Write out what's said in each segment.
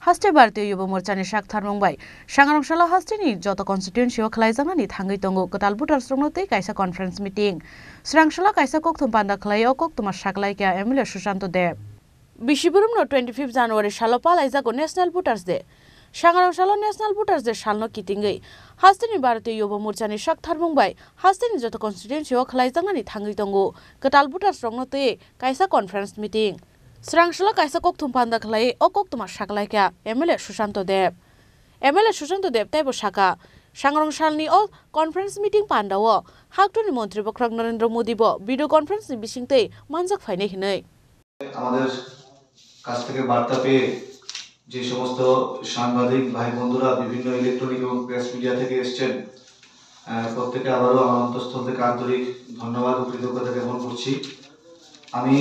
हास्टे भारतीय युवा मोर्चानि साकथार मुंबाई सांग्रांशाला हास्टेनि जत कन्स्टिट्युएन्सियाव खलायजांनानि थांगै दंगो कताल बुटार स्रंनोतै कायसा conference meeting स्रांशाला कायसा कक्थुम पान्दा खलायो कक्तुमा साकलायका MLA Sushant देव बिशिबुरुमनो 25 जानुवारि सालो पालायजागो national भोटार्स day सांग्रांशाला national भोटार्स day सालनो कितिंगै हास्टेनि Bharatiya Yuva मोर्चानि साकथार Mumbai हास्टेनि जत कन्स्टिट्युएन्सियाव खलायजांनानि थांगै दंगो कताल बुटार स्रंनोतै कायसा conference meeting स्रांशाला कायसा कक्थुम पान्दा खलायो कक्तुमा साकलायका एमएलए सुशांत देव तैबो साका सांग्रांशालनि conference meeting पान्दाओ हाक्टुनि मन्त्री बख्रक नरेंद्र मोदी भिडियो कन्फारेन्स बिसिंतै मानजाक फाइनै हिनै আমাদের কাছ থেকে বার্তা পেয়ে যে সমস্ত সাংবাদিক ভাই বন্ধুরা বিভিন্ন ইলেকট্রনিক এবং প্রেস মিডিয়া থেকে এসেছেন প্রত্যেককে আবারও আমার অন্তঃস্থল থেকে আন্তরিক ধন্যবাদ ও কৃতজ্ঞতা জ্ঞাপন করছি। আমি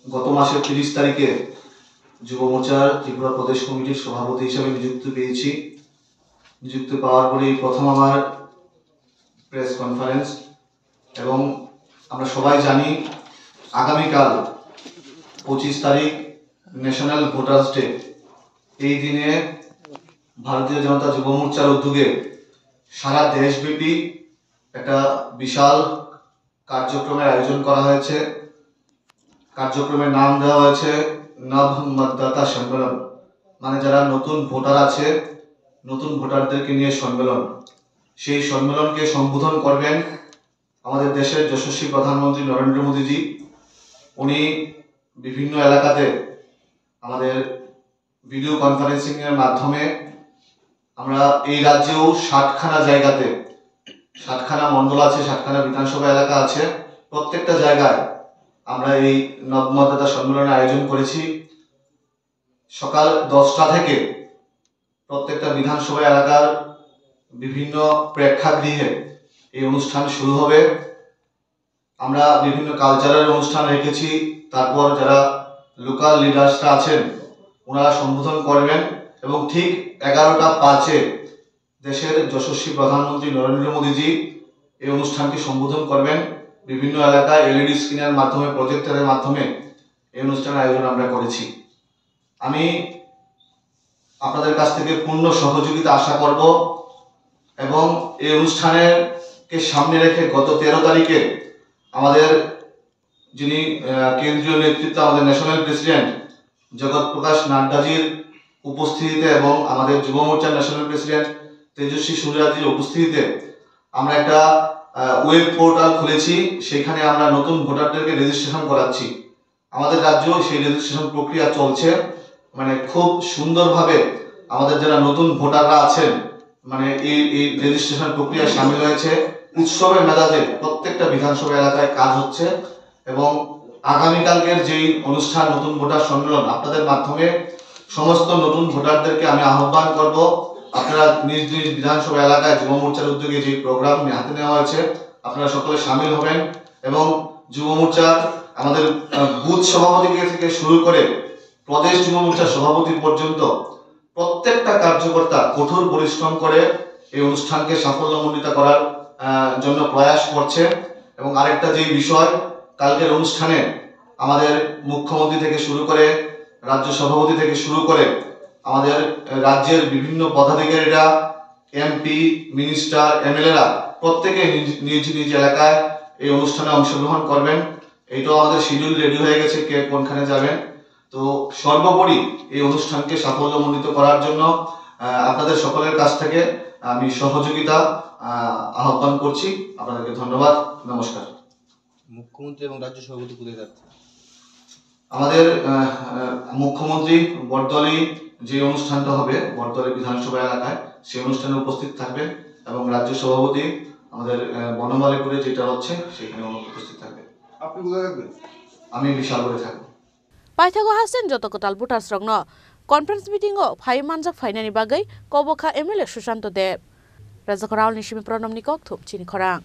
গত মাসের 30 তারিখে যুব মোর্চার ত্রিপুরা প্রদেশ কমিটির সভাপতি হিসেবে নিযুক্তি পাওয়ার পরেই প্রথম আমার প্রেস কনফারেন্স এবং আমরা সবাই জানি আগামীকাল 25 তারিখ ন্যাশনাল ভোটার্স ডে। এই দিনে ভারতীয় জনতা যুব মোর্চার উদ্যোগে সারা দেশব্যাপী একটা বিশাল কার্যক্রমের আয়োজন করা হয়েছে। কার্যক্রমের নাম দেওয়া হয়েছে নব মতদাতা সম্মেলন, মানে যারা নতুন ভোটার আছে নতুন ভোটারদেরকে নিয়ে সম্মেলন। সেই সম্মেলনকে সম্বোধন করবেন আমাদের দেশের যশস্বী প্রধানমন্ত্রী নরেন্দ্র মোদীজি। উনি বিভিন্ন এলাকাতে আমাদের ভিডিও কনফারেন্সিং এর মাধ্যমে আমরা এই রাজ্যেও 60খানা জায়গাতে 60খানা মণ্ডল আছে, 60খানা বিধানসভা এলাকা আছে, প্রত্যেকটা জায়গায় আমরা এই নবমতদাতা সম্মেলনের আয়োজন করেছি। সকাল 10টা থেকে প্রত্যেকটা বিধানসভা এলাকার বিভিন্ন প্রেক্ষাগৃহে এই অনুষ্ঠান শুরু হবে। আমরা বিভিন্ন কালচারাল অনুষ্ঠান রেখেছি। তারপর যারা লোকাল লিডার্সরা আছেন ওনারা সম্বোধন করবেন এবং ঠিক 11টা 5-এ দেশের যশস্বী প্রধানমন্ত্রী নরেন্দ্র মোদীজি এই অনুষ্ঠানকে সম্বোধন করবেন। বিভিন্ন এলাকায় এলইডি স্ক্রিনের মাধ্যমে প্রজেক্টরের মাধ্যমে এই অনুষ্ঠানের আয়োজন আমরা করেছি। আমি আপনাদের কাছ থেকে পূর্ণ সহযোগিতা আশা করব এবং এই অনুষ্ঠানকে সামনে রেখে গত 13 তারিখে আমাদের যিনি কেন্দ্রীয় নেতৃত্ব আমাদের ন্যাশনাল প্রেসিডেন্ট জগৎ প্রকাশ নাড্ডাজির উপস্থিতিতে এবং আমাদের যুব মোর্চার ন্যাশনাল প্রেসিডেন্ট তেজস্বী সূর্যাজির উপস্থিতিতে আমরা একটা ওয়েব পোর্টাল খুলেছি। সেখানে আমরা নতুন ভোটারদেরকে রেজিস্ট্রেশন করাচ্ছি। আমাদের রাজ্যেও সেই রেজিস্ট্রেশন প্রক্রিয়া চলছে, মানে খুব সুন্দরভাবে আমাদের যারা নতুন ভোটাররা আছেন মানে এই রেজিস্ট্রেশন প্রক্রিয়ায় সামিল হয়েছে। উৎসবের মেজাজে প্রত্যেকটা বিধানসভা এলাকায় কাজ হচ্ছে এবং আগামীকালকের যেই অনুষ্ঠান নতুন ভোটার সম্মেলন, আপনাদের মাধ্যমে সমস্ত নতুন ভোটারদেরকে আমি আহ্বান করব আপনারা নিজ নিজ বিধানসভা এলাকায় যুব মোর্চার উদ্যোগে যে প্রোগ্রাম হাতে নেওয়া হয়েছে আপনারা সকলে সামিল হবেন এবং যুব মোর্চার আমাদের বুথ সভাপতি থেকে শুরু করে প্রদেশ যুব মোর্চার সভাপতি পর্যন্ত প্রত্যেকটা কার্যকর্তা কঠোর পরিশ্রম করে এই অনুষ্ঠানকে সাফল্যমণ্ডিত করার জন্য প্রয়াস করছে। এবং আরেকটা যে বিষয়, কালকের অনুষ্ঠানে আমাদের মুখ্যমন্ত্রী থেকে শুরু করে রাজ্য সভাপতি থেকে শুরু করে আমাদের রাজ্যের বিভিন্ন পদাধিকারীরা, এমপি, মিনিস্টার, এমএলএরা প্রত্যেকে নিজ নিজ এলাকায় এই অনুষ্ঠানে অংশগ্রহণ করবেন। এইটাও আমাদের শিডিউল রেডি হয়ে গেছে কে কোনখানে যাবেন। তো সর্বোপরি এই অনুষ্ঠানকে সাফল্যমণ্ডিত করার জন্য আপনাদের সকলের কাছ থেকে আমি সহযোগিতা আহ্বান করছি। আপনাদেরকে ধন্যবাদ, নমস্কার। মুখ্যমন্ত্রী এবং রাজ্য সভাপতি কোথায় যাচ্ছে? আমাদের মুখ্যমন্ত্রী বরদলি যে অনুষ্ঠানটা হবে বরদলি বিধানসভা এলাকায় সেই অনুষ্ঠানে উপস্থিত থাকবেন এবং রাজ্য সভাপতি আমাদের বনমালীপুরে যেটা হচ্ছে সেখানে উপস্থিত থাকবে। আপনি কোথায় থাকবেন? আমি বিশালগড়ে থাকবো। पाइथागो हासेन जत कताल बुटार स्रंगनो कन्फारेन्स मिटिंगो फाइ मानजाक फाइनानि बागै कबखा एमएलए सुशांत देव राजाखराव निशिमी प्रणमनि कक्थुम चिनि खरां।